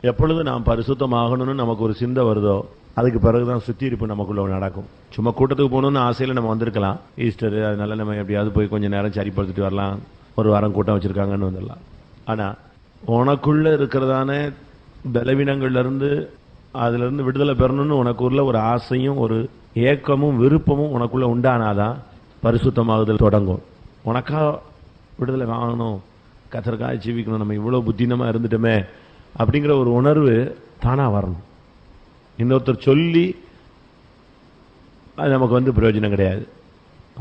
எப்பொழுது நாம் பரிசுத்தமாகணும்னு நமக்கு ஒரு சிந்தை வருதோ அதுக்கு பிறகுதான் சுத்திகரிப்பு நமக்குள்ள நடக்கும். சும்மா கூட்டத்துக்கு போகணும்னு ஆசையில நம்ம வந்திருக்கலாம், ஈஸ்டர், அதனால நம்ம எப்படியாவது போய் கொஞ்சம் நேரம் சரிப்படுத்திட்டு வரலாம், ஒரு வாரம் கூட்டம் வச்சிருக்காங்கன்னு வந்துடலாம். ஆனா உனக்குள்ள இருக்கிறதான பலவீனங்கள்ல இருந்து அதுல இருந்து விடுதலை பெறணும்னு உனக்குள்ள ஒரு ஆசையும் ஒரு ஏக்கமும் விருப்பமும் உனக்குள்ள உண்டானாதான் பரிசுத்தமாகுதல் தொடங்கும். உனக்கா விடுதலை வாங்கணும், கத்தருக்காக ஜீவிக்கணும், நம்ம இவ்வளவு புத்தினமா இருந்துட்டோமே அப்படிங்கிற ஒரு உணர்வு தானா வரணும். இன்னொருத்தர் சொல்லி அது நமக்கு பிரயோஜனம் கிடையாது.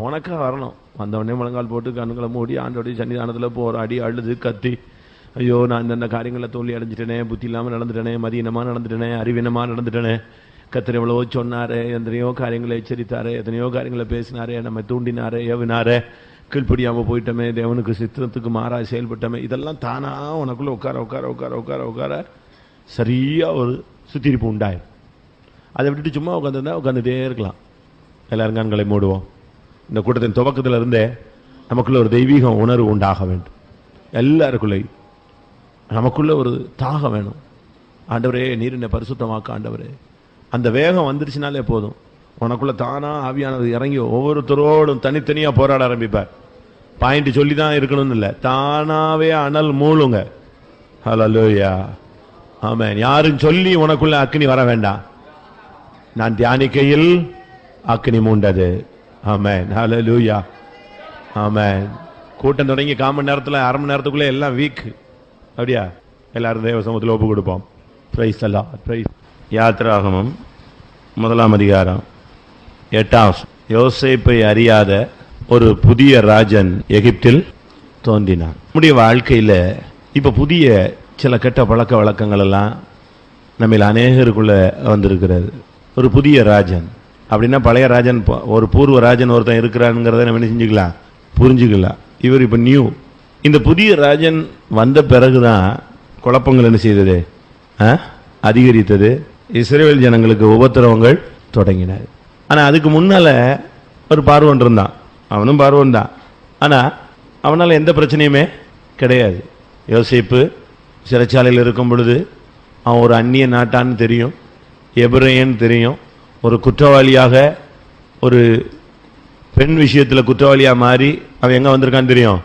உனக்கா வரணும். வந்தவொடனே முழங்கால் போட்டு கண்ணுகளை மூடி ஆண்டோடைய சன்னிதானத்தில் போராடி அழுது கத்தி, ஐயோ நான் இந்த காரியங்களை தோல்வி அடைஞ்சிட்டேனே, புத்தி இல்லாமல் நடந்துட்டேனே, மதியினமாக நடந்துட்டேனே, அறிவீனமாக நடந்துட்டேனே, கத்தர் எவ்வளவோ சொன்னாரே, எத்தனையோ காரியங்களை எச்சரித்தாரே, எத்தனையோ காரியங்களை பேசினாரே, நம்ம தூண்டினாரே, ஏவினாரே, கீழ்ப்படியாமல் போயிட்டோமே, தேவனுக்கு சித்தத்துக்கு மாறாக செயல்பட்டோமே, இதெல்லாம் தானா உனக்குள்ள உட்கார உட்கார உட்கார உட்கார உட்கார சரியா ஒரு சுத்திரிப்பு உண்டாயிரும். அதை விட்டுட்டு சும்மா உட்காந்துருந்தா உட்காந்துட்டே இருக்கலாம். எல்லாரும் கண்களை மூடுவோம். இந்த கூட்டத்தின் துவக்கத்தில் இருந்தே நமக்குள்ள ஒரு தெய்வீக உணர்வு உண்டாக வேண்டும். எல்லாருக்குள்ளே நமக்குள்ள ஒரு தாகம் வேணும். ஆண்டவரே நீர் என்னை பரிசுத்தமாக்க ஆண்டவரே. அந்த வேகம் வந்துருச்சுனாலே போதும், உனக்குள்ள தானா ஆவியானது இறங்கி ஒவ்வொருத்தரோடும் தனித்தனியா போராட ஆரம்பிப்பார். பாயிண்ட் சொல்லி தான் இருக்கணும்னு இல்லை, தானாவே அனல் மூழுங்க. ஹல்லேலூயா, ஆமென். யாரும் சொல்லி உனக்குள்ள அக்கினி வர வேண்டாம். நான் தியானிக்கையில் அக்கினி மூண்டது. ஆமென், ஹல்லேலூயா, ஆமென். கூட்டம் தொடங்கி 1/4 மணி நேரத்தில் 1/2 மணி நேரத்துக்குள்ள எல்லாம் வீக். அப்படியா? எல்லாரும் தேவ சமூகத்தில் ஒப்பு கொடுப்போம். Praise the Lord. பிரைஸ். யாத்திராகமம் 1 அதிகாரம் 8. யோசேப்பை அறியாத ஒரு புதிய ராஜன் எகிப்தில் தோன்றினான். நம்முடைய வாழ்க்கையில் இப்ப புதிய சில கெட்ட பழக்க வழக்கங்கள் எல்லாம் நம்ம அநேகருக்குள்ள வந்திருக்கிறது. ஒரு புதிய ராஜன் அப்படின்னா பழைய ராஜன், ஒரு பூர்வ ராஜன் ஒருத்தன் இருக்கிறானுங்கிறத நம்ம என்ன செஞ்சுக்கலாம், புரிஞ்சுக்கலாம். இவர் இப்ப நியூ. இந்த புதிய ராஜன் வந்த பிறகுதான் குழப்பங்கள் என்ன செய்தது, அதிகரித்தது. இஸ்ரவேல் ஜனங்களுக்கு உபத்திரவங்கள் தொடங்கின. ஆனா அதுக்கு முன்னால ஒரு பார்வோன் இருந்தான், அவனும் பார்வோன் தான். ஆனா அவனால எந்த பிரச்சனையுமே கிடையாது. யோசேப்பு சிறைச்சாலையில் இருக்கும் பொழுது அவன் ஒரு அந்நிய நாட்டான்னு தெரியும், எபிரேயன் தெரியும், ஒரு குற்றவாளியாக, ஒரு பெண் விஷயத்தில் குற்றவாளியாக மாறி அவன் எங்கே வந்திருக்கான்னு தெரியும்,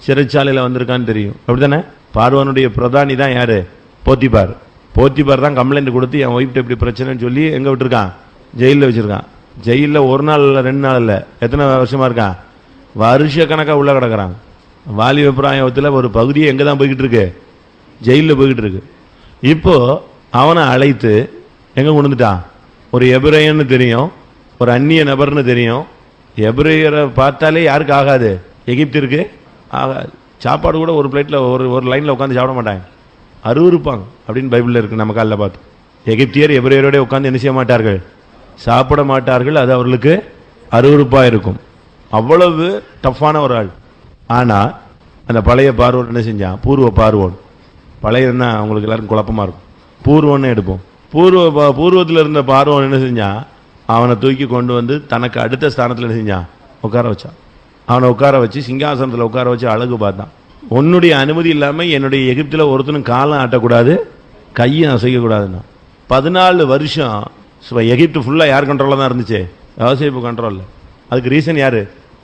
சிறைச்சாலையில் வந்திருக்கான்னு தெரியும். அப்படித்தானே? பார்வனுடைய பிரதானி தான் யாரு? போத்திபார். போத்திபார் தான் கம்ப்ளைண்ட் கொடுத்து என் ஒய்ஃப்ட்டு எப்படி பிரச்சனைன்னு சொல்லி எங்கே விட்டுருக்கான், ஜெயிலில் வச்சிருக்கான். ஜெயிலில் 1 நாள் இல்லை 2 நாள் இல்லை, எத்தனை வருஷமா இருக்கான், வருஷ கணக்காக உள்ள கிடக்கிறான். வாலிப பிராயத்தில் ஒரு பகுதியை எங்கே தான் போய்கிட்டு இருக்கு, ஜெயிலில் போய்கிட்டு இருக்கு. இப்போ அவனை அழைத்து எங்க கொண்டு வந்துட்டான், ஒரு எபிரேயன்னு தெரியும், ஒரு அந்நிய நபர்னு தெரியும். எபிரேயரை பார்த்தாலே யாருக்கு ஆகாது, எகிப்திற்கு ஆகாது. சாப்பாடு கூட ஒரு பிளேட்ல ஒரு லைன்ல உட்காந்து சாப்பிட மாட்டாங்க, அருவருப்பாங்க அப்படின்னு பைபிள்ல இருக்கு. நம்ம காலில் பார்த்து எகிப்தியர் எபிரேயரோட உட்காந்து என்ன செய்ய மாட்டார்கள், சாப்பிட மாட்டார்கள். அது அவர்களுக்கு அருவருப்பா இருக்கும். அவ்வளவு டஃப்பான ஒரு ஆள். ஆனா அந்த பழைய பார்வோன் என்ன செஞ்சான், பூர்வ பார்வோன். பழையன்னா அவங்களுக்கு எல்லாருக்கும் குழப்பமா இருக்கும், பூர்வன்னு எடுப்போம். பூர்வத்தில் இருந்த பார்வோன் என்ன செஞ்சான், அவனை தூக்கி கொண்டு வந்து தனக்கு அடுத்த ஸ்தானத்தில் என்ன செஞ்சான், உட்கார வச்சான். அவனை உட்கார வச்சு சிங்காசனத்தில் உட்கார வச்சு அழகு பார்த்தான். உன்னுடைய அனுமதி இல்லாமல் என்னுடைய எகிப்தில் ஒருத்தனும் காலம் ஆட்டக்கூடாது, கையும் அசைக்கக்கூடாதுன்னா. 14 வருஷம் எகிப்து ஃபுல்லாக யார் கண்ட்ரோலில் தான் இருந்துச்சு, யோசேப்பு கண்ட்ரோலில். அதுக்கு ரீசன் யாரு,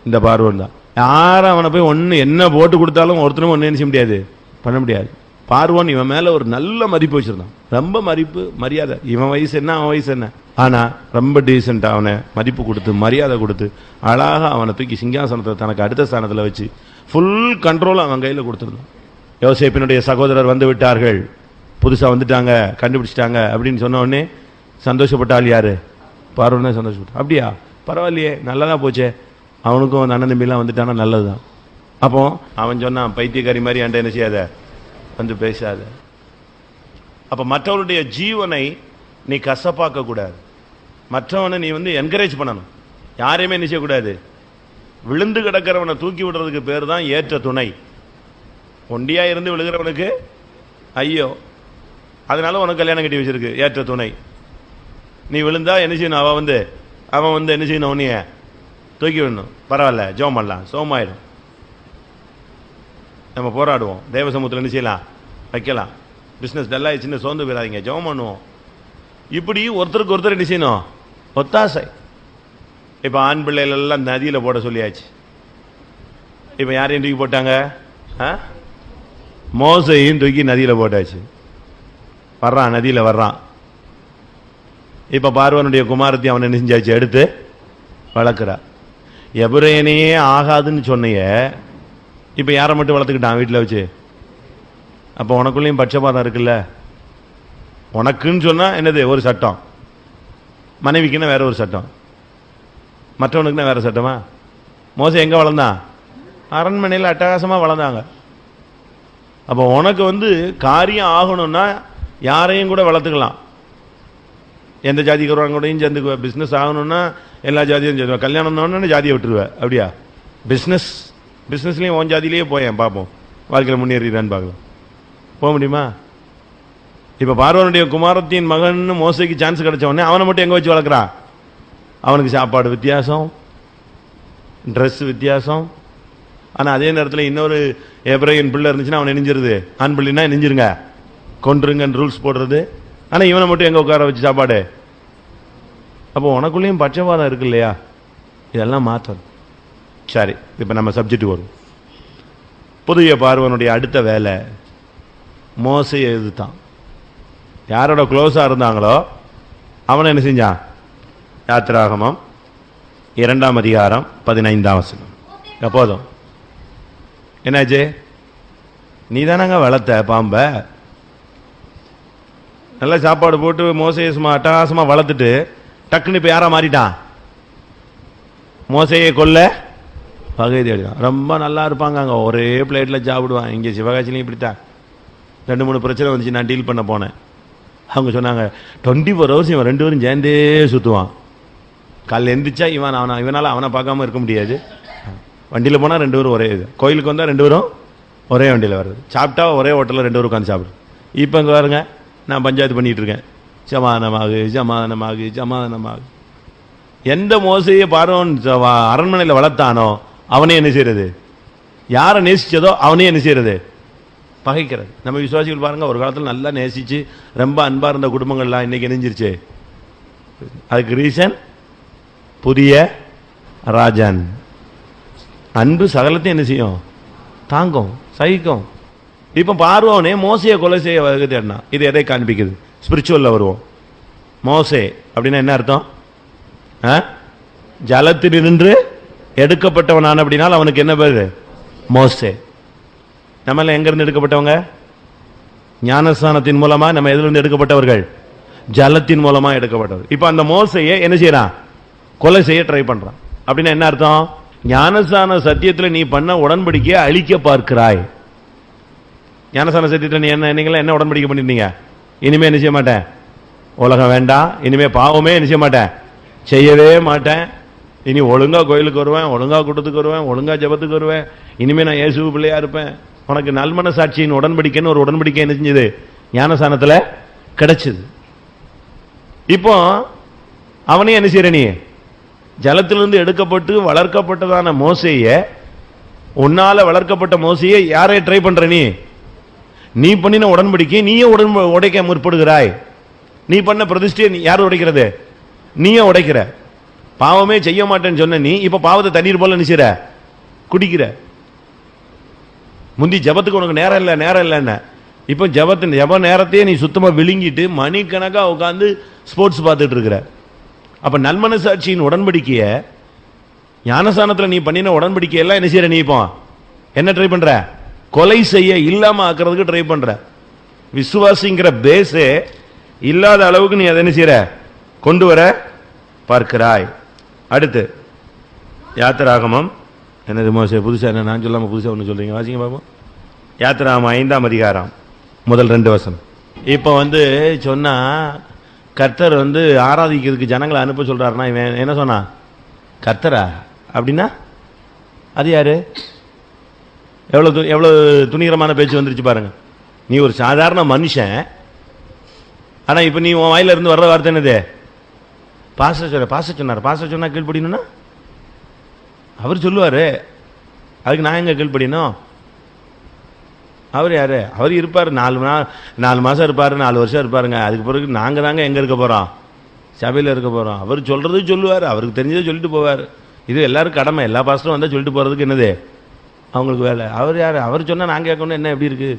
இந்த பார்வோன் தான். யாரும் அவனை போய் ஒன்று என்ன போட்டு கொடுத்தாலும் ஒருத்தரும் ஒன்று என்ன செய்ய முடியாது, பண்ண முடியாது. பார்வோன் இவன் மேல ஒரு நல்ல மதிப்பு வச்சிருந்தான், ரொம்ப மதிப்பு மரியாதை. இவன் வயசு என்ன அவன் வயசு என்ன, ஆனா ரொம்ப டீசென்டா அவனை மதிப்பு கொடுத்து மரியாதை கொடுத்து அழகா அவனை தூக்கி சிங்காசனத்தை தனக்கு அடுத்த ஸ்தானத்தில் வச்சு ஃபுல் கண்ட்ரோல் அவன் கையில கொடுத்துருந்தான். யோசேப்பினுடைய சகோதரர் வந்து விட்டார்கள், புதுசா வந்துட்டாங்க, கண்டுபிடிச்சிட்டாங்க அப்படின்னு சொன்ன உடனே சந்தோஷப்பட்டாள் யாரு, பார்வோனே சந்தோஷப்பட்டான். அப்படியா, பரவாயில்லையே, நல்லதா போச்சே, அவனுக்கும் அந்த அண்ணன் தம்பிலாம் வந்துட்டானா நல்லதுதான். அப்போ அவன் சொன்னான், பைத்தியக்காரி மாதிரி என்கிட்ட என்ன செய்யாத வந்து பேசாத. அப்ப மற்றவருடைய ஜீவனை நீ கசப்பாக்க கூடாது, மற்றவனை நீ என்கரேஜ் பண்ணணும். யாரையுமே என்ன செய்யக்கூடாது, விழுந்து கிடக்கிறவனை தூக்கி விடுறதுக்கு பேர் தான் ஏற்ற துணை. ஒண்டியா இருந்து விழுகிறவனுக்கு ஐயோ, அதனால உனக்கு கல்யாணம் கட்டி வச்சிருக்கு ஏற்ற துணை. நீ விழுந்தா என்ன செய்யணும், அவன் என்ன செய்யணும், உன்னைய தூக்கி விடணும். பரவாயில்ல, ஜெபம் பண்ணலாம், சோமாயிடும். நம்ம போராடுவோம், தேவ சமூகத்தில் என்ன செய்யலாம், வைக்கலாம். பிசினஸ் டல்லாக சின்ன சோர்ந்து போயிடாதீங்க, ஜெபம் பண்ணுவோம். இப்படி ஒருத்தருக்கு ஒருத்தர் என்ன செய்யணும், ஒத்தாசை. இப்போ ஆண் பிள்ளைகள் எல்லாம் நதியில் போட சொல்லியாச்சு. இப்போ யாரையும் தூக்கி போட்டாங்க, மோசையும் தூக்கி நதியில் போட்டாச்சு. வர்றான், நதியில் வர்றான். இப்போ பார்வனுடைய குமாரத்தை அவனை என்ன செஞ்சாச்சு, எடுத்து வளர்க்குறா. எபிரேயனையே ஆகாதுன்னு சொன்னைய இப்போ யாரை மட்டும் வளர்த்துக்கிட்டான் வீட்டில் வச்சு. அப்போ உனக்குள்ளேயும் பட்சபாதம் இருக்குல்ல. உனக்குன்னு சொன்னால் என்னது ஒரு சட்டம், மனைவிக்குன்னா வேற ஒரு சட்டம், மற்றவனுக்குன்னா வேற சட்டமா? மோசை எங்கே வளர்ந்தான்? அரண்மனையில் அட்டகாசமாக வளர்ந்தாங்க. அப்போ உனக்கு காரியம் ஆகணும்னா யாரையும் கூட வளர்த்துக்கலாம். எந்த ஜாதிக்காரங்க கூடயும் சேர்ந்து பிஸ்னஸ் ஆகணும்னா எல்லா ஜாதியும் சேர்ந்து, கல்யாணம் ஆகணும்னு ஜாதியை விட்டுருவேன். அப்படியா? பிஸ்னஸ்லேயும் உன் ஜாதியிலேயே போயேன் பார்ப்போம், வாழ்க்கையில் முன்னேறிடான்னு பார்க்கலாம். போக முடியுமா? இப்போ பார்வனுடைய குமாரத்தின் மகன் மோசைக்கு சான்ஸ் கிடைச்ச உடனே அவனை மட்டும் எங்கே வச்சு வளர்க்குறான்? அவனுக்கு சாப்பாடு வித்தியாசம், ட்ரெஸ் வித்தியாசம். ஆனால் அதே நேரத்தில் இன்னொரு எபிரேயன் பிள்ளை இருந்துச்சுன்னா அவன் நெஞ்சிருது, ஆண் பிள்ளைன்னா நெஞ்சிருங்க, கொன்றுங்கன்னு ரூல்ஸ் போடுறது. ஆனால் இவனை மட்டும் எங்கே உட்கார வச்சு சாப்பாடு? அப்போ உனக்குள்ளேயும் பட்சபாதம் இருக்கு இல்லையா? இதெல்லாம் மாற்றணும். சரி, இப்போ நம்ம சப்ஜெக்ட் வரும். புதிய பார்வனுடைய அடுத்த வேலை மோசையை எதிர்த்தான். யாரோட க்ளோஸாக இருந்தாங்களோ அவனை என்ன செஞ்சான்? யாத்திராகமம் 2ஆம் அதிகாரம் 15ஆம் வசனம். எப்போதும் என்னாச்சு? நீ தானங்க வளர்த்த பாம்ப, நல்லா சாப்பாடு போட்டு மோசையை சும்மா அட்டகாசமாக வளர்த்துட்டு டக்குன்னு இப்போ யாரா மாறிட்டான்? மோசையை கொல்ல வகை தேடிதான். ரொம்ப நல்லா இருப்பாங்க அங்கே, ஒரே பிளேட்டில் சாப்பிடுவான். இங்கே சிவகாசிலையும் இப்படித்தான் 2-3 பிரச்சனை வந்துச்சு. நான் டீல் பண்ண போனேன். அவங்க சொன்னாங்க 24 hours இவன் 2 பேரும் சேர்ந்தே சுற்றுவான். காலையில் எந்திரிச்சா இவனால் அவனை பார்க்காம இருக்க முடியாது. வண்டியில் போனால் 2 பேரும் ஒரே இது, கோயிலுக்கு வந்தால் 2 பேரும் ஒரே வண்டியில் வருது, சாப்பிட்டா ஒரே ஹோட்டலில் 2 பேரும் உட்காந்து சாப்பிடுது. இப்போ இங்கே பாருங்க, நான் பஞ்சாயத்து பண்ணிகிட்டு இருக்கேன், சமாதானமாகு சமாதானமாகு சமாதானமாகு. எந்த மோசையை பார்வன் அரண்மனையில் வளர்த்தானோ அவனே என்ன செய்யறது? யாரை நேசிச்சதோ அவனே என்ன செய்யறது? பகைக்கிறது. நம்ம விசுவாசிகள் பாருங்க, ஒரு காலத்தில் நல்லா நேசிச்சு ரொம்ப அன்பா இருந்த குடும்பங்கள்லாம் இன்னைக்கு இணைஞ்சிருச்சு. அதுக்கு ரீசன் புதிய ராஜன். அன்பு சகலத்தையும் என்ன செய்யும்? தாங்கும், சகிக்கும். இப்போ பார்வோனே மோசையை கொலை செய்ய வகை தேடினா. இது எதை காண்பிக்குது? ஸ்பிரிச்சுவல்ல வருவோம். மோசே அப்படின்னா என்ன அர்த்தம்? ஜலத்தில் நின்று எடுக்கப்பட்டவனான அப்படின்னா அவனுக்கு என்ன பேரு? மோசே. நம்ம எங்க இருந்து எடுக்கப்பட்டவங்க? ஞானஸ்தானத்தின் மூலமா. நம்ம எதுல இருந்து எடுக்கப்பட்டவர்கள்? ஜலத்தின் மூலமா எடுக்கப்பட்டவர். இப்ப அந்த மோசையை என்ன செய்யறான்? கொலை செய்ய ட்ரை பண்றான். அப்படின்னா என்ன அர்த்தம்? ஞானஸ்தான சத்தியத்தில் நீ பண்ண உடன்படிக்கையை அழிக்க பார்க்கிறாய். ஞானஸ்தான சத்தியத்தில் நீ என்ன உடன்படிக்கை பண்ணிருந்தீங்க? இனிமே என்ன செய்ய மாட்டேன், உலகம் வேண்டாம், இனிமே பாவமே என்ன செய்ய மாட்டேன், செய்யவே மாட்டேன், இனி ஒழுங்கா கோயிலுக்கு வருவேன், ஒழுங்கா கூட்டத்துக்கு வருவேன், ஒழுங்கா ஜபத்துக்கு வருவேன், இனிமே நான் இயேசு பிள்ளையா இருப்பேன். உனக்கு நல்மன சாட்சியின் உடன்படிக்கைன்னு ஒரு உடன்படிக்கை என்ன செஞ்சது? ஞானஸ்தானத்தில் கிடைச்சது. இப்போ அவனே என்ன செய்யற? நீ ஜலத்திலிருந்து எடுக்கப்பட்டு வளர்க்கப்பட்டதான மோசைய, உன்னால வளர்க்கப்பட்ட மோசையை யாரை ட்ரை பண்ற? நீ பண்ணின உடன்படிக்கை நீயே உடைக்க முற்படுகிறாய். நீ பண்ண பிரதிஷ்டையை யார் உடைக்கிறது? நீயே உடைக்கிற. பாவமே செய்ய மாட்டேன்னு சொன்ன நீ இப்ப பாவத்தை தண்ணீர் போல நினைச்சிற குடிக்கிற. முந்தி ஜபத்துக்கு உனக்கு நேரம் இல்லை நேரம் இல்லைன்னு, இப்போ ஜப நேரத்தையே நீ சுத்தமா விழுங்கிட்டு மணிக்கணக்கா உட்காந்து ஸ்போர்ட்ஸ் பார்த்துட்டு இருக்கிற. அப்ப நல்மனசாட்சியின் உடன்படிக்கைய, ஞானஸ்தானத்தில் நீ பண்ணின உடன்படிக்கையெல்லாம் என்ன செய்யற? நீ இப்போ என்ன ட்ரை பண்ற? கொலை செய்ய, இல்லாம ஆக்குறதுக்கு ட்ரை பண்ற. விசுவாசிங்கிற பேஸே இல்லாத அளவுக்கு நீ அதை என்ன செய்யற? கொண்டு வர பார்க்கிறாய். அடுத்து யாத்திராகமம். என்னது மோசே புதுசா? என்ன நான் சொல்லாம புதுசா ஒன்று சொல்றீங்க? வாசிங்க பாப்போம். யாத்திராகமம் 5ஆம் அதிகாரம் முதல் 2 வசனம். இப்போ சொன்னா கர்த்தர் ஆராதிக்கிறதுக்கு ஜனங்களை அனுப்ப சொல்றாருன்னா இவன் என்ன சொன்னா? கர்த்தரா அப்படின்னா அது யாரு? எவ்வளவு துணிகரமான பேச்சு வந்துருச்சு பாருங்க. நீ ஒரு சாதாரண மனுஷன், ஆனா இப்ப நீ உன் வாயில இருந்து வர்ற வார்த்தை என்னது? பாஸ்டர் சொன்னார். பாஸ்டர் சொன்னா கீழ்ப்படினா அவர் சொல்லுவாரு, அதுக்கு நான் எங்க கீழ்ப்படினோம்? அவர் யாரு? அவர் இருப்பார் 4 மாசம் இருப்பாரு, 4 வருஷம் இருப்பாருங்க. அதுக்கு பிறகு நாங்க தாங்க எங்க இருக்க போறோம்? சபையில் இருக்க போறோம். அவர் சொல்றது சொல்லுவார், அவருக்கு தெரிஞ்சதை சொல்லிட்டு போவார். இது எல்லாரும் கடமை. எல்லா பாஸ்டரும் வந்தா சொல்லிட்டு போறதுக்கு என்னது அவங்களுக்கு வேலை. அவர் யாரு? அவர் சொன்னா நான் கேட்கணும், என்ன எப்படி இருக்கு?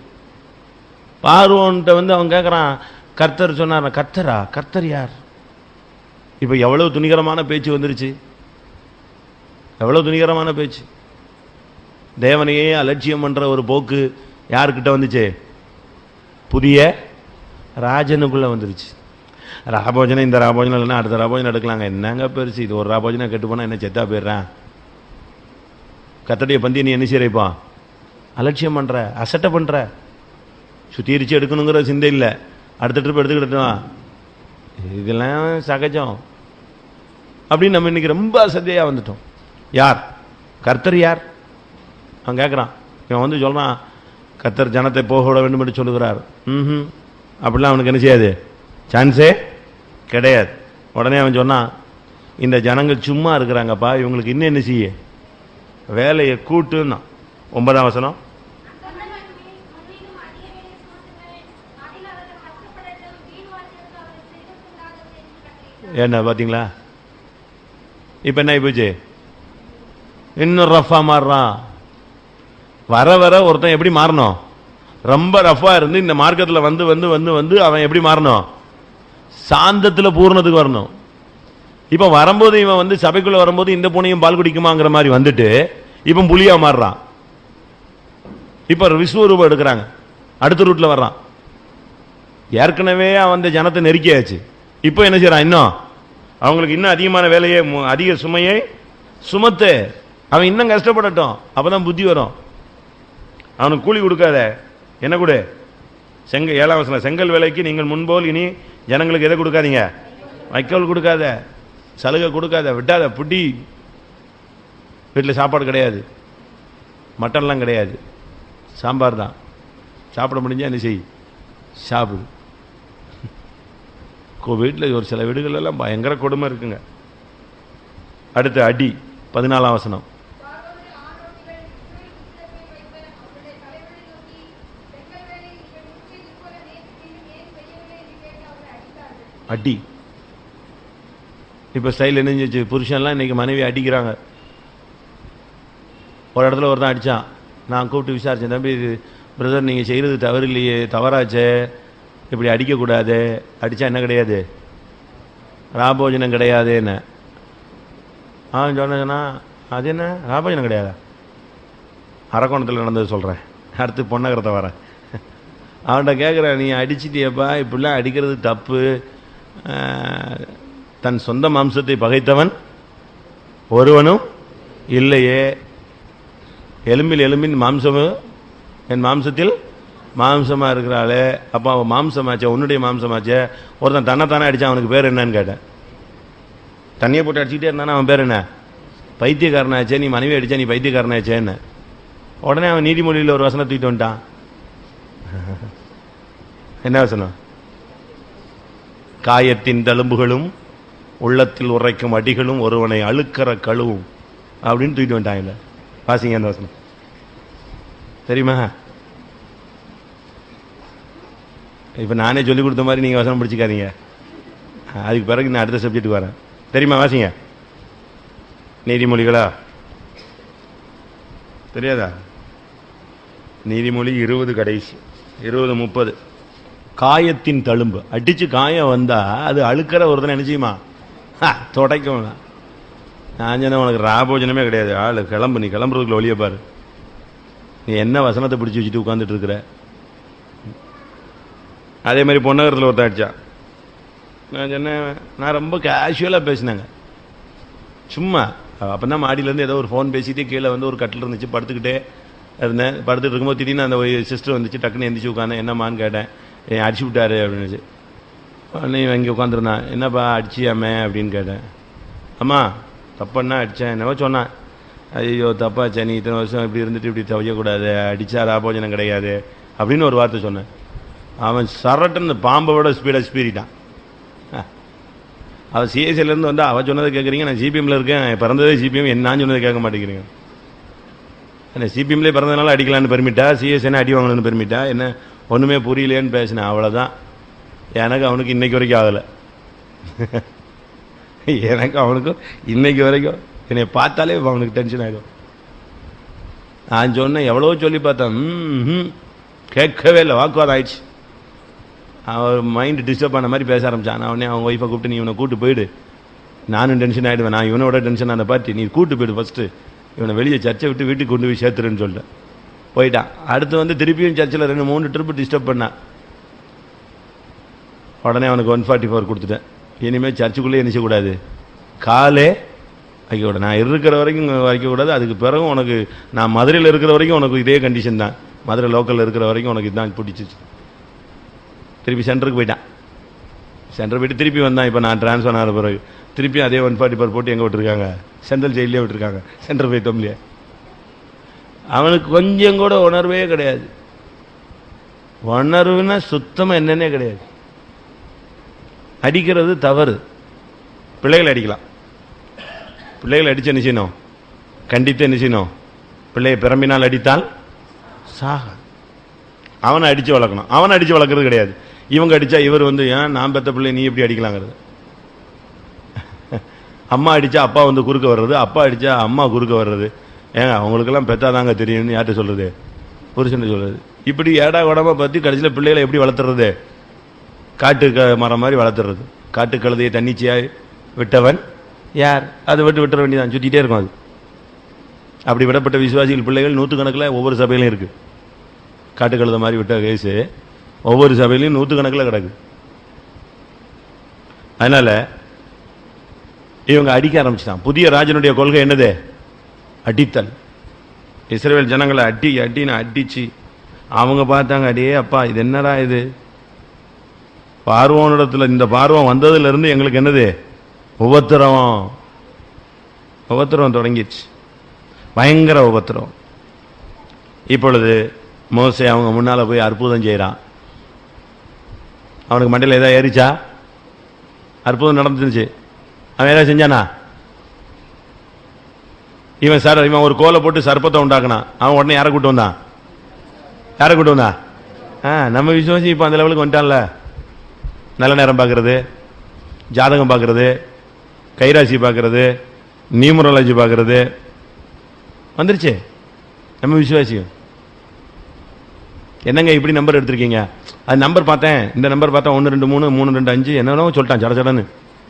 பார்வோன்ட்ட அவன் கேட்கறான், கர்த்தர் சொன்னார். கர்த்தரா? கர்த்தர் யார்? இப்ப எவ்வளவு துணிகரமான பேச்சு வந்துருச்சு, எவ்வளவு துணிகரமான பேச்சு. தேவனையே அலட்சியம் பண்ற ஒரு போக்கு யாருக்கிட்ட வந்துச்சு? புதிய ராஜனுக்குள்ள வந்துருச்சு. ராபோஜனம், இந்த ராபோஜனம் இல்லைன்னா அடுத்த ராபோஜனம் எடுக்கலாங்க. என்னங்க பெருசு இது? ஒரு ராபோஜனம் கெட்டு போனா என்ன செத்தா போயிடுறேன்? கத்தடைய பந்தி நீ என்ன செய்யறப்பா? அலட்சியம் பண்ற, அசட்டை பண்ற. சுத்திரிச்சு எடுக்கணுங்கிற சிந்தை இல்லை. அடுத்த ட்ரிப் எடுத்துக்கிட்டுவான், இதெல்லாம் சகஜம் அப்படின்னு நம்ம இன்னைக்கு ரொம்ப அசத்தையா வந்துட்டோம். யார் கர்த்தர்? யார்? அவன் கேட்குறான். இவன் சொல்றான், கர்த்தர் ஜனத்தை போக விட வேண்டும் என்று சொல்லுகிறார். அப்படிலாம் அவனுக்கு என்ன செய்யாது, சான்ஸே கிடையாது. உடனே அவன் சொன்னான், இந்த ஜனங்கள் சும்மா இருக்கிறாங்கப்பா, இவங்களுக்கு இன்னும் என்ன செய்ய, வேலையை கூட்டுன்னா. 9ஆம் வசனம். என்ன பாத்தீங்களா? இப்ப என்ன போச்சு? இன்னும் ரஃபா மாறுறான். வர வர ஒருத்தன் எப்படி மாறணும்? ரொம்ப ரஃபா இருந்து இந்த மார்க்கத்தில் வந்து வந்து வந்து வந்து அவன் எப்படி மாறணும்? சாந்தத்தில் பூர்ணத்துக்கு வரணும். இப்ப வரும்போது இவன் சபைக்குள்ள வரும்போது இந்த பூனையும் பால் குடிக்குமாங்கிற மாதிரி வந்துட்டு இப்ப புலியா மாறுறான். இப்ப விஸ்வரூபம் எடுக்கிறாங்க, அடுத்த ரூட்ல வர்றான். ஏற்கனவே அவன் ஜனத்தை நெருக்கியாச்சு. இப்போ என்ன செய்யறான்? இன்னும் அவங்களுக்கு இன்னும் அதிகமான வேலையை, அதிக சுமையை சுமத்து. அவன் இன்னும் கஷ்டப்படட்டும், அப்பதான் புத்தி வரும். அவனுக்கு கூலி கொடுக்காத, என்ன கொடு? 7ஆம் வசனம், செங்கல் வேலைக்கு நீங்கள் முன்போல் இனி ஜனங்களுக்கு எதை கொடுக்காதீங்க? வைக்கோல் கொடுக்காத, சலுகை கொடுக்காத, விட்டாத, புட்டி. வீட்டில் சாப்பாடு கிடையாது, மட்டன்லாம் கிடையாது, சாம்பார் தான். சாப்பிட முடிஞ்சா என்ன செய், சாப்பிடு. வீட்டில் ஒரு சில வீடுகள் எல்லாம் பயங்கர கொடுமை இருக்குங்க. அடுத்து அடி. 14ஆம் வசனம். அடி. இப்ப ஸ்டைல் என்னச்சு, புருஷன்லாம் இன்னைக்கு மனைவி அடிக்கிறாங்க. ஒரு இடத்துல ஒருத்தன் அடிச்சான். நான் கூப்பிட்டு விசாரிச்சேன், தம்பி பிரதர் நீங்க செய்யறது தவறு இல்லையே, தவறாச்சே, இப்படி அடிக்கக்கூடாது, அடித்தா என்ன கிடையாது, ராபோஜனம் கிடையாது. என்ன அவன் சொன்னா, அது என்ன ராபோஜனம் கிடையாது? அரக்கோணத்தில் நடந்தது சொல்கிறேன், அடுத்து பொன்னகரத்தை வரேன். அவன்கிட்ட கேட்குறேன், நீ அடிச்சிட்டியப்பா, இப்படிலாம் அடிக்கிறது தப்பு. தன் சொந்த மாம்சத்தை பகைத்தவன் ஒருவனும் இல்லையே. எலும்பில் எலும்பின் மாம்சமும் என் மாம்சத்தில் மாம்சமா இருக்கிறாளே. அப்போ அவன் மாம்சமாச்சே, உன்னுடைய மாம்சமாச்சே. ஒருத்தன் தன்னைத்தானே அடித்தான், அவனுக்கு பேர் என்னன்னு கேட்டேன். தண்ணியை போட்டு அடிச்சுக்கிட்டே இருந்தானே, அவன் பேர் என்ன? பைத்தியக்காரனாச்சே. நீ மனைவி அடித்தா நீ பைத்தியக்காரனாச்சேன்னு. உடனே அவன் நீதிமொழியில் ஒரு வசனம் தூக்கிட்டு வந்துட்டான். என்ன வசனம்? காயத்தின் தழும்புகளும் உள்ளத்தில் உரைக்கும் அடிகளும் ஒருவனை அழுக்கிற கழுவும் அப்படின்னு தூக்கிட்டு வந்துட்டான். இல்லை வாசிங்க அந்த வசனம், தெரியுமா? இப்போ நானே சொல்லிக் கொடுத்த மாதிரி நீங்கள் வசனம் பிடிச்சிக்காதீங்க. அதுக்கு பிறகு நான் அடுத்த சப்ஜெக்ட்டுக்கு வரேன். தெரியுமா? வாசிங்க. நீதிமொழிகளா? தெரியாதா? நீதிமொழி 20 கடைசி 20-30. காயத்தின் தழும்பு, அடிச்சு காயம் வந்தா அது அழுக்கிற ஒருத்தனை என்ன செய்யுமா? தொடக்கும். நான் சொன்ன உனக்கு ராபோஜனமே கிடையாது, ஆளு கிளம்பு, நீ கிளம்புறதுக்குள்ள ஒளிய பாரு. நீ என்ன வசனத்தை பிடிச்சி வச்சுட்டு உட்காந்துட்டு இருக்கிற? அதே மாதிரி பொன்னகரத்தில் ஒருத்தன் அடிச்சான். நான் சொன்னேன், நான் ரொம்ப கேஷுவலாக பேசினேங்க, சும்மா. அப்போ தான் மாடியிலேருந்து ஏதோ ஒரு ஃபோன் பேசிட்டு கீழே ஒரு கட்டில் இருந்துச்சு, படுத்துக்கிட்டே இருந்தேன். படுத்துட்டு இருக்கும்போது திடீர்னு அந்த சிஸ்டர் வந்துச்சு, டக்குன்னு எந்திரிச்சு உட்காந்தேன். என்னம்மான்னு கேட்டேன். அடிச்சு விட்டாரு அப்படின்னு. நீ இங்கே உட்காந்துருந்தான். என்னப்பா அடிச்சியாமே அப்படின்னு கேட்டேன். அம்மா தப்பண்ணா அடித்தேன். என்னவோ சொன்னான். ஐயோ தப்பாச்சே, நீ இத்தனை வருஷம் இப்படி இருந்துட்டு இப்படி தவையக்கூடாது, அடித்தா ராபோஜனம் கிடையாது அப்படின்னு ஒரு வார்த்தை சொன்னேன். அவன் சரட்டுன்னு பாம்பை விட ஸ்பீடாக ஸ்பீரிட்டான். அவன் சிஎஸ்சிலேருந்து அவன் சொன்னதை கேட்குறீங்க, நான் ஜிபிஎம்ல இருக்கேன், பிறந்ததே ஜிபிஎம், நான் சொன்னதை கேட்க மாட்டேங்கிறீங்க. என்ன சிபிஎம்லேயே பிறந்ததுனால அடிக்கலான்னு பெர்மிட்டா, சிஎஸ்என அடி வாங்கணும்னு பெர்மிட்டா, என்ன ஒன்றுமே புரியலையேன்னு பேசினேன், அவ்வளோதான். எனக்கு அவனுக்கு இன்னைக்கு வரைக்கும் ஆகலை. எனக்கு அவனுக்கும் இன்னைக்கு வரைக்கும் என்னை பார்த்தாலே அவனுக்கு டென்ஷன் ஆகிடும். நான் சொன்னேன், எவ்வளோ சொல்லி பார்த்தேன், கேட்கவே இல்லை, வாக்குவாதம் ஆயிடுச்சு. அவன் மைண்டு டிஸ்டர்ப் பண்ண மாதிரி பேச ஆரம்பிச்சான். நான் உடனே அவங்க ஒய்ஃபை கூப்பிட்டு, நீ இவனை கூட்டு போயிடு, நானும் டென்ஷன் ஆகிடுவேன், நான் இவனோட டென்ஷன் ஆன பார்ட்டி, நீ கூட்டு போயிடு ஃபஸ்ட்டு, இவனை வெளியே சர்ச்சை விட்டு வீட்டுக்கு கொண்டு போய் சேர்த்துருன்னு சொல்லிட்டேன். போயிட்டான். அடுத்து திருப்பியும் சர்ச்சில் 2-3 ட்ரிப்பு டிஸ்டர்ப் பண்ணான். உடனே அவனுக்கு 144 கொடுத்துட்டேன். இனிமேல் சர்ச்சுக்குள்ளே நினைச்சக்கூடாது, காலே வைக்கக்கூடாது, நான் இருக்கிற வரைக்கும் வைக்கக்கூடாது. அதுக்கு பிறகு உனக்கு நான் மதுரையில் இருக்கிற வரைக்கும் உனக்கு இதே கண்டிஷன் தான், மதுரை லோக்கலில் இருக்கிற வரைக்கும் உனக்கு இதுதான் பிடிச்சிச்சு. திருப்பி சென்டருக்கு போயிட்டான். சென்டர் போயிட்டு திருப்பி வந்தான். இப்போ நான் டிரான்ஸ்ஃபர் ஆகிற பிறகு திருப்பி அதே 144 போட்டு எங்கே விட்டுருக்காங்க, சென்ட்ரல் ஜெயிலே விட்டுருக்காங்க, சென்டர் போய் தம்பிலே. அவனுக்கு கொஞ்சம் கூட உணர்வே கிடையாது. உணர்வுன்னா சுத்தமாக என்னன்னே கிடையாது. அடிக்கிறது தவறு, பிள்ளைகளை அடிக்கலாம். பிள்ளைகளை அடித்து என்ன செய்யணும், கண்டித்து என்ன செய்யணும், பிள்ளையை பிறம்பினால் அடித்தால் சாக. அவனை அடித்து வளர்க்கணும், அவனை அடித்து வளர்க்குறது கிடையாது. இவங்க அடித்தா இவர் ஏன் நான் பெற்ற பிள்ளை நீ எப்படி அடிக்கலாங்கிறது. அம்மா அடித்தா அப்பா குறுக்க வர்றது, அப்பா அடித்தா அம்மா குறுக்க வர்றது. ஏங்க அவங்களுக்கெல்லாம் பெற்றாதாங்க தெரியும்னு யார்கிட்ட சொல்கிறது, புருஷன் சொல்கிறது. இப்படி ஏடா உடம்பை பற்றி கடைசியில் பிள்ளைகளை எப்படி வளர்த்துறது, காட்டு மரம் மாதிரி வளர்த்துறது. காட்டு கழுதையை தன்னிச்சையாக விட்டவன் யார், அது விட்டுற வேண்டியதான், சுற்றிட்டே இருக்கும். அது அப்படி விடப்பட்ட விசுவாசிகள் பிள்ளைகள் 100கணக்கில் ஒவ்வொரு சபையிலும் இருக்குது. காட்டு கழுதை மாதிரி விட்ட கேஸு ஒவ்வொரு சபையிலையும் 100கணக்கில் கிடக்கு. அதனால் இவங்க அடிக்க ஆரம்பிச்சிட்டான். புதிய ராஜனுடைய கொள்கை என்னது, அடித்தல். இஸ்ரவேல் ஜனங்களை அடின்னு அடிச்சு அவங்க பார்த்தாங்க, அடியே அப்பா இது என்னடா இது, பார்வோனிடத்தில் இந்த பார்வம் வந்ததுலேருந்து எங்களுக்கு என்னது உபத்திரம் தொடங்கிடுச்சு, பயங்கர உபத்திரம். இப்பொழுது மோசே அவங்க முன்னால் போய் அற்புதம் செய்கிறான். அவனுக்கு மண்டையில் ஏதாவது ஏறிச்சா, அற்புதம் நடந்துருச்சு, அவன் ஏதாவது செஞ்சானா, இவன் ஒரு கோலை போட்டு சர்ப்பத்தை உண்டாக்குனான். அவன் உடனே யாரை கூட்டு வந்தான், நம்ம விசுவாசி இப்போ அந்த லெவலுக்கு வந்துட்டான்ல. நல்ல நேரம் பார்க்கறது, ஜாதகம் பார்க்கறது, கைராசி பார்க்கறது, நியூமராலஜி பார்க்கறது வந்துருச்சு நம்ம விசுவாசியும். என்னங்க இப்படி நம்பர் எடுத்திருக்கீங்க, அது நம்பர் பார்த்தேன், இந்த நம்பர் பார்த்தேன் 1 2 3 3 2 5 என்னென்னோ சொல்லிட்டான் சடன்னு.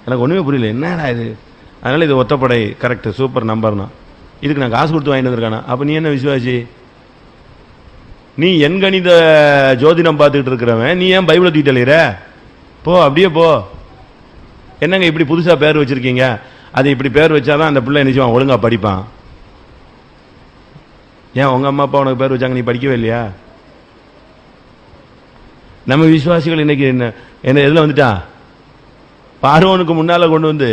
எனக்கு ஒன்றுமே புரியல, என்னடா இது. அதனால் இது ஒத்தப்படை கரெக்டு, சூப்பர் நம்பர்னா. இதுக்கு நான் காசு கொடுத்து வாங்கிட்டு வந்திருக்கானா. அப்போ நீ என்ன விசுவாசி, நீ எண்கணித ஜோதிடம் பார்த்துக்கிட்டு இருக்கிறவன், நீ ஏன் பைபிளை தூக்கிட்டு அலையிற, போ அப்படியே போ. என்னங்க இப்படி புதுசாக பேர் வச்சிருக்கீங்க, அது இப்படி பேர் வச்சாதான் அந்த பிள்ளை நிச்சயம் ஒழுங்காக படிப்பான். ஏன் உங்கள் அம்மா அப்பா உனக்கு பேர் வச்சாங்க, நீ படிக்கவே இல்லையா. நம்ம விசுவாசிகள் இன்னைக்கு என்ன எதில் வந்துட்டான், பார்வோனுக்கு முன்னால் கொண்டு வந்து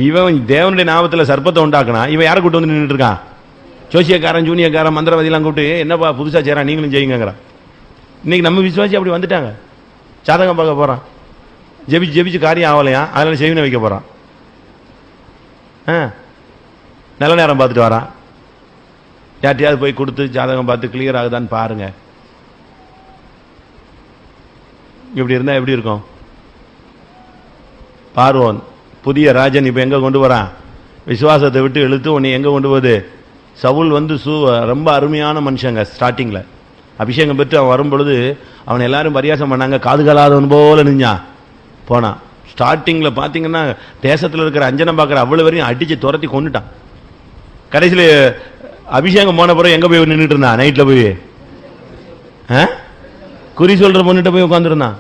இவன் தேவனுடைய நாமத்தில் சர்ப்பத்தை உண்டாக்குனா, இவன் யாரை கூட்டு வந்து நின்றுட்டு இருக்கான், ஜோசியக்காரன் ஜூனியக்காரன் மந்திரவாதிலாம் கூப்பிட்டு என்னப்பா புதுசாக செய்கிறான் நீங்களும் செய்யுங்கிறான். இன்னைக்கு நம்ம விசுவாசி அப்படி வந்துட்டாங்க. ஜாதகம் பார்க்க போகிறான், ஜெபிச்சு காரியம் ஆகலையா, அதனால செவினை வைக்க போகிறான். நல்ல நேரம் பார்த்துட்டு வரான். யார்ட்டையாவது போய் கொடுத்து ஜாதகம் பார்த்து கிளியர் ஆகுதான்னு பாருங்க. இப்படி இருந்தால் எப்படி இருக்கும். பார்வோன் புதிய ராஜன் இப்போ எங்கே கொண்டு வரான், விசுவாசத்தை விட்டு இழுத்து உன்னை எங்கே கொண்டு போகுது. சவுல் ரொம்ப அருமையான மனுஷங்க. ஸ்டார்டிங்கில் அபிஷேகம் பெற்று அவன் வரும்பொழுது அவனை எல்லாரும் பரியாசம் பண்ணாங்க, காதுகளாதவன் போல நிஞ்சான் போனான். ஸ்டார்டிங்கில் பார்த்தீங்கன்னா தேசத்தில் இருக்கிற அஞ்சனம் பார்க்குற அவ்வளோ வரையும் அடித்து துரத்தி கொண்டுட்டான். கடைசியில் அபிஷேகம் போன பிறகு எங்கே போய் நின்றுட்டு இருந்தான், நைட்டில் போய் குறி சொல்கிற பொண்ணுகிட்ட போய் உட்காந்துருந்தான்.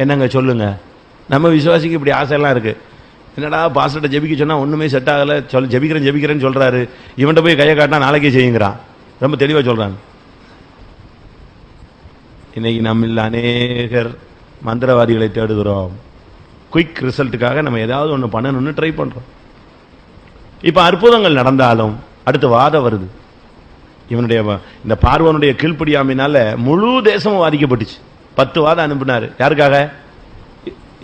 என்னங்க சொல்லுங்க, நம்ம விசுவாசிக்கு இப்படி ஆசையெல்லாம் இருக்குது. என்னடா பாஸ்டர்கிட்ட ஜெபிக்க சொன்னால் ஒன்றுமே செட் ஆகலை, ஜெபிக்கிறேன்னு சொல்கிறாரு, இவன்கிட்ட போய் கையை காட்டினா நாளைக்கே செய்யுங்கிறான். ரொம்ப தெளிவாக சொல்கிறாங்க. இன்னைக்கு நம்மில் அநேகர் மந்திரவாதிகளை தேடுகிறோம். குயிக் ரிசல்ட்டுக்காக நம்ம ஏதாவது ஒன்று பண்ணணும்னு ட்ரை பண்ணுறோம். இப்போ அற்புதங்கள் நடந்தாலும் அடுத்து வாதம் வருது. இவனுடைய இந்த பார்வோனுடைய கீழ்ப்படியாமையினால முழு தேசமும் பாதிக்கப்பட்டுச்சு. 10 வாதம் அனுப்பினார். யாருக்காக?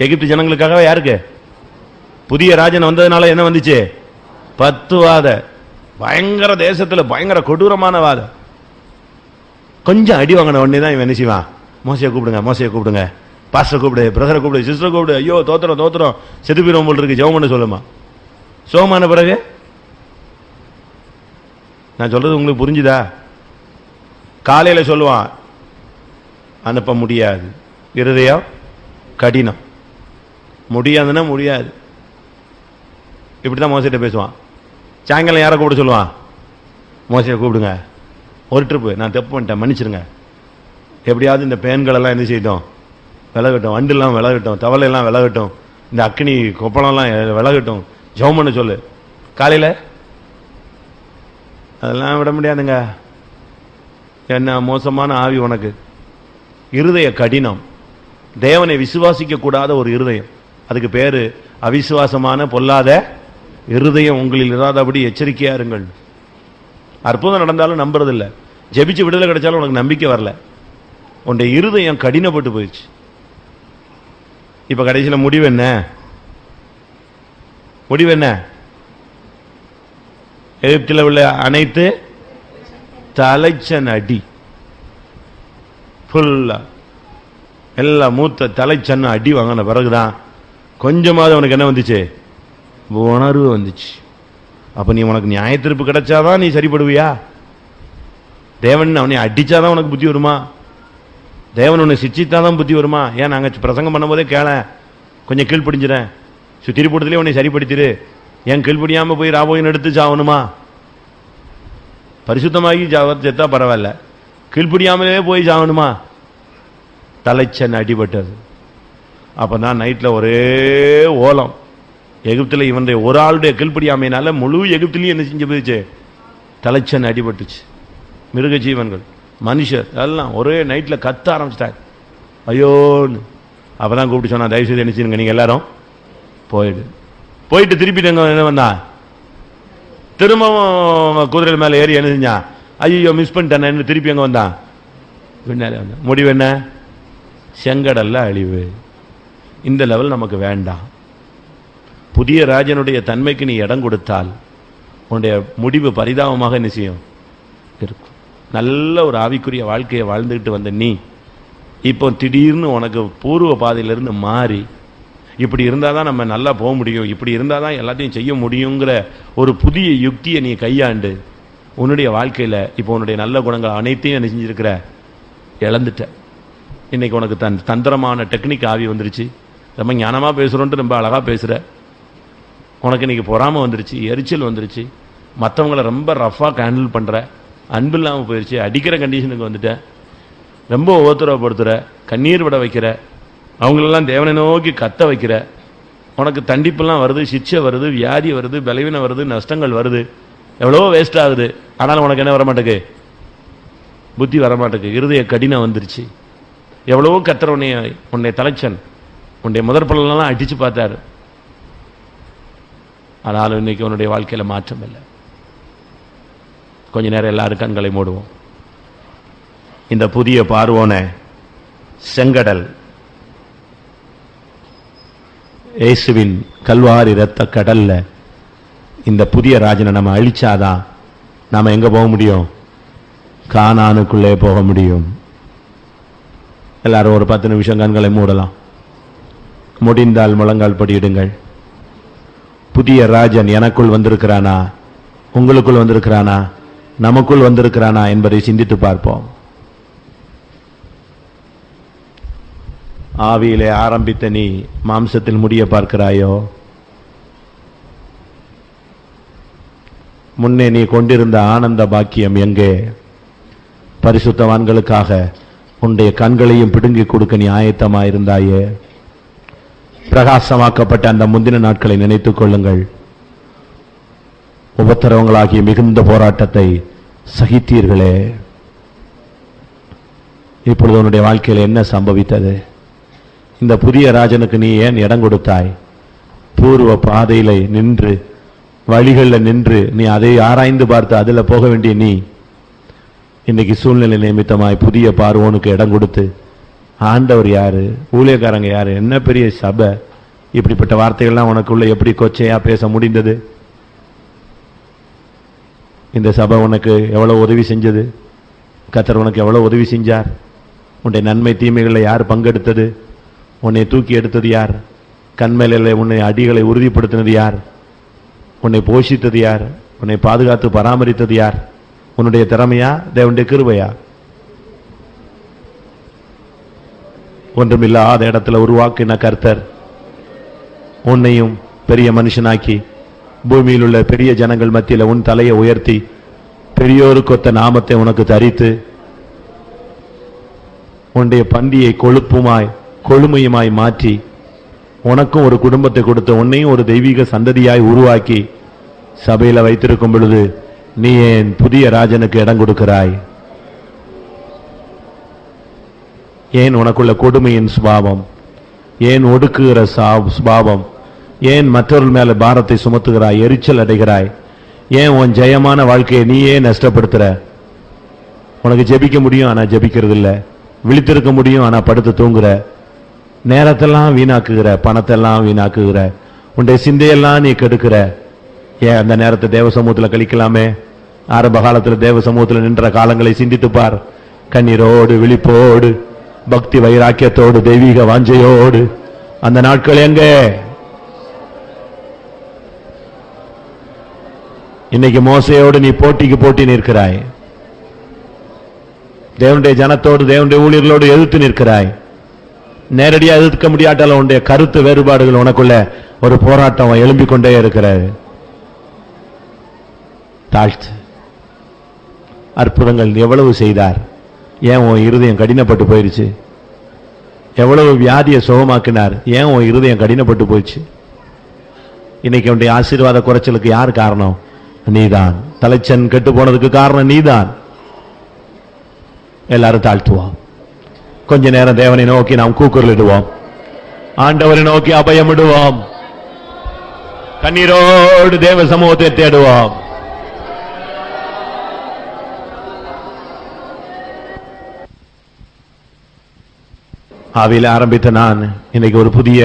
எகிப்து ஜனங்களுக்காகவே. யாருக்கு? புதிய ராஜன் வந்ததுனால என்ன வந்துச்சு? 10 வாத. பயங்கர தேசத்துல பயங்கர கொடூரமான வாதம். கொஞ்சம் அடி வாங்கின உடனே தான் இவன் என்ன செய்வான், மோசையை கூப்பிடுங்க, பாஸ்டர் கூப்பிடு, பிரதரை கூப்பிடு, சிஸ்டர் கூப்பிடு, ஐயோ தோத்திரம் செதுப்பிடும் போல் இருக்கு, ஜெபம் பண்ண சொல்லுமா. சோமான பிறகு நான் சொல்றது உங்களுக்கு புரிஞ்சுதா? காலையில சொல்லுவான் அனுப்ப முடியாது, இருதயம் கடினம், முடியாதுன்னா முடியாது, இப்படிதான் மோசையிட்ட பேசுவான். சாயங்காலம் யாரை கூப்பிட சொல்லுவான், மோசையை கூப்பிடுங்க, ஒரு ட்ரிப்பு நான் தப்பு பண்ணிட்டேன் மன்னிச்சிருங்க, எப்படியாவது இந்த பேன்கள் எல்லாம் என்ன செய்யட்டும், விலகட்டும், வண்டுலாம் விலகட்டும், தவளையெல்லாம் விலகட்டும், இந்த அக்னி கொப்பளம்லாம் விலகட்டும், ஜெபம் பண்ண சொல்லு. காலையில் அதெல்லாம் விட முடியாதுங்க, என்ன மோசமான ஆவி உனக்கு, இருதய கடினம், தேவனை விசுவாசிக்க கூடாத ஒரு இருதயம், அதுக்கு பேரு அவிசுவாசமான பொல்லாத இருதயம் உங்களில் இராதபடி எச்சரிக்கையா இருங்கள். அற்புதம் நடந்தாலும் நம்புறதில்லை, ஜெபிச்சு விடுதலை கிடைச்சாலும் உனக்கு நம்பிக்கை வரல, உன்னுடைய இருதயம் கடினப்பட்டு போயிடுச்சு. இப்ப கடைசியில் முடிவு என்ன? எகிப்தில் உள்ள அனைத்து தலைச்சன் அடி, ஃபுல்லா எல்லா மூத்த தலைச்சன் அடி வாங்கின பிறகுதான் கொஞ்சமாவது அவனுக்கு என்ன வந்துச்சு, உணர்வு வந்துச்சு. அப்ப நீ உனக்கு நியாய தீர்ப்பு கிடைச்சாதான் நீ சரிப்படுவியா? தேவன் அவனை அடிச்சாதான் உனக்கு புத்தி வருமா? தேவன் உன்னை சிச்சித்தாதான் புத்தி வருமா? ஏன் நாங்க பிரசங்கம் பண்ணும் போதே கேள, கொஞ்சம் கீழ்படிஞ்சிடேன், சுத்திரி போட்டதுலேயே உன்னை சரிப்படுத்திடு, ஏன் கீழ்படியாம போய் ராபோயின் எடுத்து சாவணுமா? பரிசுத்தமாகி செத்தா பரவாயில்ல, கீழ்படியாமலே போய் சாவணுமா? தலைச்சன் அடிபட்டது. அப்பதான் நைட்ல ஒரே ஓலம். எகிப்தில் இவனுடைய ஒரு ஆளுடைய கீழ்படியாமையினால முழு எகிப்திலையும் என்ன செஞ்சு போயிடுச்சு, தலைச்சன் அடிபட்டுச்சு. மிருக ஜீவன்கள், மனுஷர் எல்லாம் ஒரே நைட்ல கத்த ஆரம்பிச்சிட்டாங்க, ஐயோன்னு. அப்பதான் கூப்பிட்டு சொன்னா, தயவு செய்து என்ன செய்யுங்க, நீங்க எல்லாரும் போயிட்டு திருப்பிட்டு என்ன வந்தா, திரும்பவும் குதிரை மேல ஏறி என்ன செஞ்சா, ஐயோ மிஸ் பண்ணிட்டேன், திருப்பி எங்க வந்தான், பின்னாலே வந்தான். முடிவு என்ன? செங்கடல்ல அழிவு. இந்த லெவல் நமக்கு வேண்டாம். புதிய ராஜனுடைய தன்மைக்கு நீ இடம் கொடுத்தால் உன்னுடைய முடிவு பரிதாபமாக என்ன செய்யும் இருக்கும். நல்ல ஒரு ஆவிக்குரிய வாழ்க்கையை வாழ்ந்துகிட்டு வந்த நீ இப்போ திடீர்னு உனக்கு பூர்வ பாதையிலிருந்து மாறி, இப்படி இருந்தால் தான் நம்ம நல்லா போக முடியும், இப்படி இருந்தால் தான் எல்லாத்தையும் செய்ய முடியுங்கிற ஒரு புதிய யுக்தியை நீ கையாண்டு உன்னுடைய வாழ்க்கையில் இப்போ உன்னுடைய நல்ல குணங்கள் அனைத்தையும் என்ன செஞ்சிருக்கிற, இழந்துட்ட. இன்னைக்கு உனக்கு தந்திரமான டெக்னிக் ஆவி வந்துருச்சு, ரொம்ப ஞானமாக பேசுகிறோன்ட்டு ரொம்ப அழகாக பேசுகிற, உனக்கு இன்னைக்கு பொறாமை வந்துருச்சு, எரிச்சல் வந்துருச்சு, மற்றவங்களை ரொம்ப ரஃபாக ஹேண்டில் பண்ணுற, அன்பு இல்லாமல் போயிடுச்சு, அடிக்கிற கண்டிஷனுக்கு வந்துட்ட, ரொம்ப உபத்திரவப்படுத்துகிற, கண்ணீர் விட வைக்கிற, அவங்களெல்லாம் தேவனை நோக்கி கத்த வைக்கிற, உனக்கு தண்டிப்பெல்லாம் வருது, சிக்ஷை வருது, வியாதி வருது, பலவீனம் வருது, நஷ்டங்கள் வருது, எவ்வளோ வேஸ்ட் ஆகுது. ஆனாலும் உனக்கு என்ன வரமாட்டேக்கு, புத்தி வரமாட்டேக்கு, இருதய கடினம் வந்துருச்சு. எவ்வளவோ கத்துற உன்னை தலைச்சன் உன்னுடைய முதற் பலனெல்லாம் அடிச்சு பார்த்தாரு, ஆனாலும் இன்னைக்கு உன்னுடைய வாழ்க்கையில் மாற்றம் இல்லை. கொஞ்ச நேரம் எல்லாரும் கண்களை மூடுவோம். இந்த புதிய பார்வோன செங்கடல், இயேசுவின் கல்வாரி இரத்த கடல்ல இந்த புதிய ராஜனை நம்ம அழிச்சாதான் நாம எங்க போக முடியும், கானானுக்குள்ளே போக முடியும். எல்லாரும் ஒரு 10 நிமிஷம் கண்களை மூடலாம். முடிந்தால் முழங்கால் படியிடுங்கள். புதிய ராஜன் எனக்குள் வந்திருக்கிறானா, உங்களுக்குள் வந்திருக்கிறானா, நமக்குள் வந்திருக்கிறானா என்பதை சிந்தித்து பார்ப்போம். ஆவியிலே ஆரம்பித்த நீ மாம்சத்தில் முடிய பார்க்கிறாயோ? முன்னே நீ கொண்டிருந்த ஆனந்த பாக்கியம் எங்கே? பரிசுத்தவான்களுக்காக உன்னுடைய கண்களையும் பிடுங்கி கொடுக்க நீ ஆயத்தமாயிருந்தாயே. பிரகாசமாக்கப்பட்ட அந்த முந்தின நாட்களை நினைத்துக் கொள்ளுங்கள். உபத்திரவங்களாகிய மிகுந்த போராட்டத்தை சகித்தீர்களே. இப்பொழுது உன்னுடைய வாழ்க்கையில் என்ன சம்பவித்தது? இந்த புதிய ராஜனுக்கு நீ ஏன் இடம் கொடுத்தாய்? பூர்வ பாதையில நின்று, வழிகளில் நின்று நீ அதை ஆராய்ந்து பார்த்து அதில் போக வேண்டிய நீ இன்னைக்கு சூழ்நிலை நிமித்தமாய் புதிய பார்வோனுக்கு இடம் கொடுத்து, ஆண்டவர் யாரு, ஊழியக்காரங்க யாரு, என்ன பெரிய சபை, இப்படிப்பட்ட வார்த்தைகள்லாம் உனக்குள்ள எப்படி கொச்சையா பேச முடிந்தது? இந்த சபை உனக்கு எவ்வளவு உதவி செஞ்சது? கர்த்தர் உனக்கு எவ்வளவு உதவி செஞ்சார்? உன்னுடைய நன்மை தீமைகளில் யார் பங்கெடுத்தது? உன்னை தூக்கி எடுத்தது யார்? கண்மேல உன்னை அடிகளை உறுதிப்படுத்தினது யார்? உன்னை போஷித்தது யார்? உன்னை பாதுகாத்து பராமரித்தது யார்? உன்னுடைய திறமையா, தேவனுடைய கிருபையா? ஒன்றுமில்லாத இடத்துல உருவாக்கின கர்த்தர் உன்னையும் பெரிய மனுஷனாக்கி பூமியில் உள்ள பெரிய ஜனங்கள் மத்தியில் உன் தலையை உயர்த்தி பெரியோருக்கொத்த நாமத்தை உனக்கு தரித்து உன்னுடைய பந்தியை கொழுமையுமாய் மாற்றி உனக்கும் ஒரு குடும்பத்தை கொடுத்த உன்னையும் ஒரு தெய்வீக சந்ததியாய் உருவாக்கி சபையில வைத்திருக்கும் பொழுது நீ ஏன் புதிய ராஜனுக்கு இடம் கொடுக்கிறாய்? ஏன் உனக்குள்ள கொடுமையின் சுபாவம்? ஏன் ஒடுக்குகிற சுபாவம்? ஏன் மற்றவர்கள் மேல பாரத்தை சுமத்துகிறாய்? எரிச்சல் அடைகிறாய்? ஏன் உன் ஜெயமான வாழ்க்கையை நீயே நஷ்டப்படுத்துற? உனக்கு ஜெபிக்க முடியும், ஆனா ஜெபிக்கிறது இல்ல. விழித்திருக்க முடியும், ஆனா படுத்து தூங்குற. நேரத்தெல்லாம் வீணாக்குகிற, பணத்தெல்லாம் வீணாக்குகிற, உன்னுடைய சிந்தையெல்லாம் நீ கெடுக்கிற. ஏன் அந்த நேரத்தை தேவ சமூகத்தில் கழிக்கலாமே? ஆரம்ப காலத்தில் தேவ சமூகத்தில் நின்ற காலங்களை சிந்தித்து பார். கண்ணீரோடு, விழிப்போடு, பக்தி வைராக்கியத்தோடு, தெய்வீக வாஞ்சையோடு அந்த நாட்கள் எங்கே? இன்னைக்கு மோசையோடு நீ போட்டிக்கு போட்டி நிற்கிறாய். தேவனுடைய ஜனத்தோடு, தேவனுடைய ஊழியர்களோடு எதிர்த்து நிற்கிறாய். நேரடியாக எதிர்க்க முடியாட்டாலும் உன்னுடைய கருத்து வேறுபாடுகள் உனக்குள்ள ஒரு போராட்டம் எழும்பிக் கொண்டே இருக்கிறது. தாழ்த்து. அற்புதங்கள் எவ்வளவு செய்தார்? ஏன் உன் இருதயம் கடினப்பட்டு போயிருச்சு? எவ்வளவு வியாதியை சுகமாக்கினார்? ஏன் உன் இருதயம் கடினப்பட்டு போயிடுச்சு? இன்னைக்கு உன்னுடைய ஆசீர்வாத குறைச்சலுக்கு யார் காரணம்? நீதான். தலைச்சன் கெட்டு போனதுக்கு காரணம் நீதான். எல்லாரும் தாழ்த்துவோம். கொஞ்ச நேரம் தேவனை நோக்கி நாம் கூக்குரலிடுவோம். ஆண்டவரை நோக்கி அபயமிடுவோம். கண்ணீரோடு தேவ சமூகத்தை தேடுவோம். ஆவியில் ஆரம்பித்த நான் இன்னைக்கு ஒரு புதிய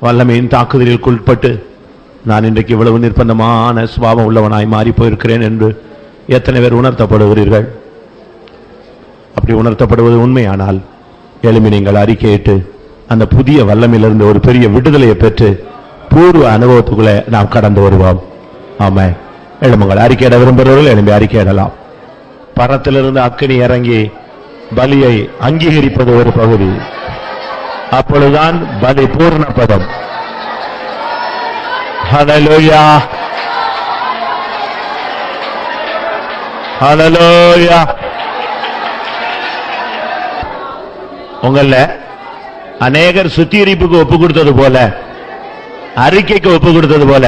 வல்லமையின் தாக்குதலில் உட்பட்டு நான் இன்றைக்கு இவ்வளவு நிர்பந்தமான சுபாவம் உள்ளவனாய் மாறி போயிருக்கிறேன் என்று எத்தனை பேர் உணர்த்தப்படுகிறீர்கள்? அப்படி உணர்த்தப்படுவது உண்மையானால் எழுமி நீங்கள் அறிக்கையிட்டு அந்த புதிய வல்லமையிலிருந்து ஒரு பெரிய விடுதலையை பெற்று பூர்வ அனுபவத்துக்குள்ளே நாம் கடந்து வருவோம். ஆமா, எழுமுங்கள். அறிக்கையிட விரும்புகிறவர்கள் எழும்பி அறிக்கையிடலாம். பரத்திலிருந்து அக்கினி இறங்கி பலியை அங்கீகரிப்பது ஒரு பகுதி. அப்பொழுதுதான் பலி பூர்ண பதம். ஹல்லேலூயா, ஹல்லேலூயா. உங்கள அநேகர் சுத்திகரிப்புக்கு ஒப்பு கொடுத்தது போல, அறிக்கைக்கு ஒப்பு கொடுத்தது போல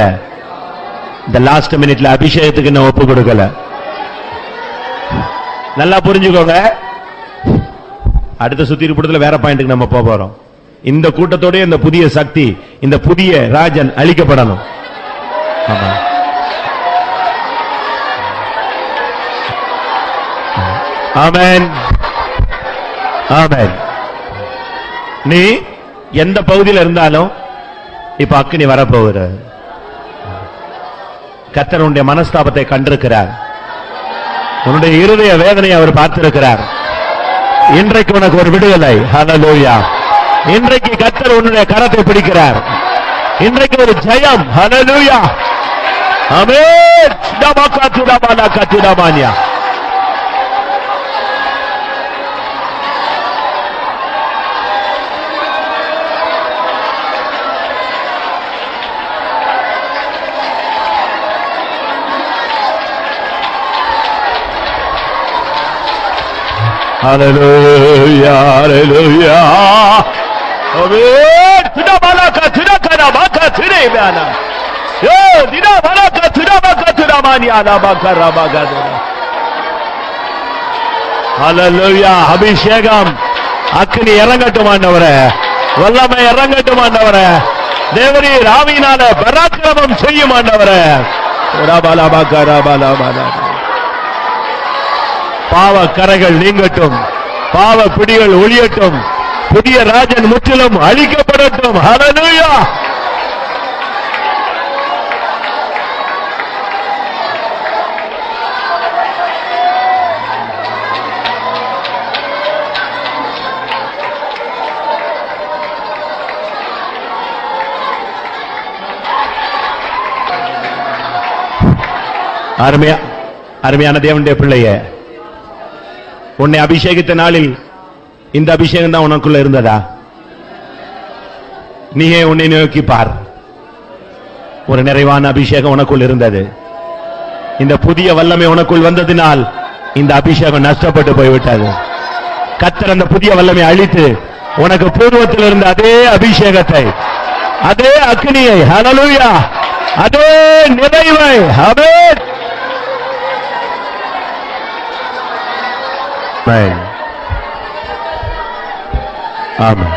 இந்த லாஸ்ட் மினிட்ல அபிஷேகத்துக்கு நான் ஒப்பு கொடுக்கல. நல்லா புரிஞ்சுக்கோங்க. அடுத்த சுத்திகரிப்புல வேற பாயிண்ட்டுக்கு நம்ம போறோம். இந்த கூட்டத்தோட இந்த புதிய சக்தி, இந்த புதிய ராஜன் அழிக்கப்படணும். ஆமென், ஆமென். நீ எந்த பகுதியில் இருந்தாலும் இப்ப அக்கினி வரப்போகிற. கர்த்தர் உன்னுடைய மனஸ்தாபத்தை கண்டிருக்கிறார். உன்னுடைய இருதய வேதனையை அவர் பார்த்திருக்கிறார். இன்றைக்கு உனக்கு ஒரு விடுதலை. ஹல்லேலூயா. இன்றைக்கு கர்த்தர் உன்னுடைய கரத்தை பிடிக்கிறார். இன்றைக்கு ஒரு ஜெயம். ஹல்லேலூயா. ஆமென். டபகதுடபாலா கதுடமானியா. Hallelujah, hallelujah. Amen. Tuna balaka tuna kana baka tuna imana. Yo, dina balaka tuna baka tuna mani ana baka rabaga. Hallelujah. அபிஷேகம் அக்கினி இறங்கட்டும் ஆண்டவரே. வல்லமை இறங்கட்டும் ஆண்டவரே. தேவரீர் ஆவியினால பராக்கிரமம் செய்யும் ஆண்டவரே. ரபாலா பaka ரபாலா பாலா. பாவ கரைகள் நீங்கட்டும், பாவ பிடிகள் ஒழியட்டும், புதிய ராஜன் முற்றிலும் அழிக்கப்படட்டும். ஹல்லேலூயா. அருமையான தேவனுடைய பிள்ளையே, உன்னை அபிஷேகித்த நாளில் இந்த அபிஷேகம் தான் உனக்குள்ள இருந்ததா? நீயே உன்னை நோக்கி பார். ஒரு நிறைவான அபிஷேகம் உனக்குள் இருந்தது. இந்த புதிய வல்லமை உனக்குள் வந்ததினால் இந்த அபிஷேகம் நஷ்டப்பட்டு போய்விட்டது. கர்த்தர் அந்த புதிய வல்லமை அழித்து உனக்கு பூர்வத்தில் இருந்த அதே அபிஷேகத்தை, அதே அக்னியை, ஹல்லேலூயா, அதே நிறைவை, ஆமென். ஆமென்.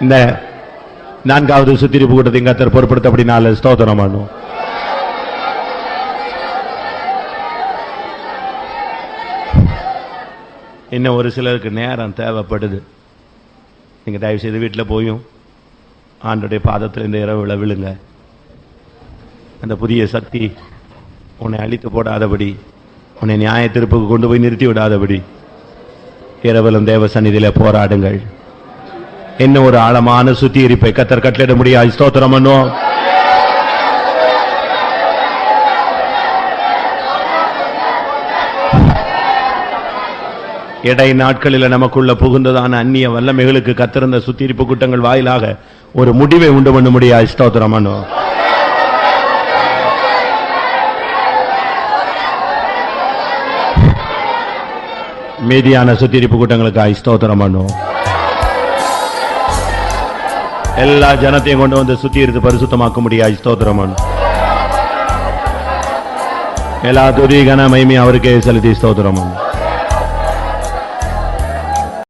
இந்த 4வது சுத்திரிப்பு கூட்டத்தை கர்த்தர் பொறுப்படுத்தபடினால ஸ்தோத்திரம் பண்ணுவோம். இன்னும் ஒரு சிலருக்கு நேரம் தேவைப்படுது. நீங்க தயவு செய்து வீட்டில் போயும் ஆண்டோடைய பாதத்தில் இந்த இரவுல விழுங்க. அந்த புதிய சக்தி உன்னை அழித்து போடாதபடி, உன்னை நியாய தீர்ப்புக்கு கொண்டு போய் நிறுத்தி விடாதபடி இரவிலும் தேவ சந்நிதியில போராடுங்கள். இன்னும் ஒரு ஆழமான சுத்திகரிப்பை கர்த்தர் கட்டளையிட முடியாது. ஸ்தோத்திரம் பண்ணுவோம். இடை நாட்களில் நமக்குள்ள புகுந்ததான அந்நிய வல்லமைகளுக்கு கத்திருந்த சுத்திகரிப்பு கூட்டங்கள் வாயிலாக ஒரு முடிவை உண்டு பண்ண முடியாது. ஸ்தோத்திரம் பண்ணுவோம். மீதியான சுத்திகரிப்பு கூட்டங்களுக்கு ஸ்தோத்திரம் பண்ணுவோம். எல்லா ஜனத்தையும் கொண்டு வந்து சுத்திகரித்து பரிசுத்தமாக்க முடியாது. ஸ்தோத்திரம் பண்ணுவோம். எல்லா துதி கன மகிமை அவருக்கே செலுத்தி ஸ்தோத்திரம் பண்ணுவோம்.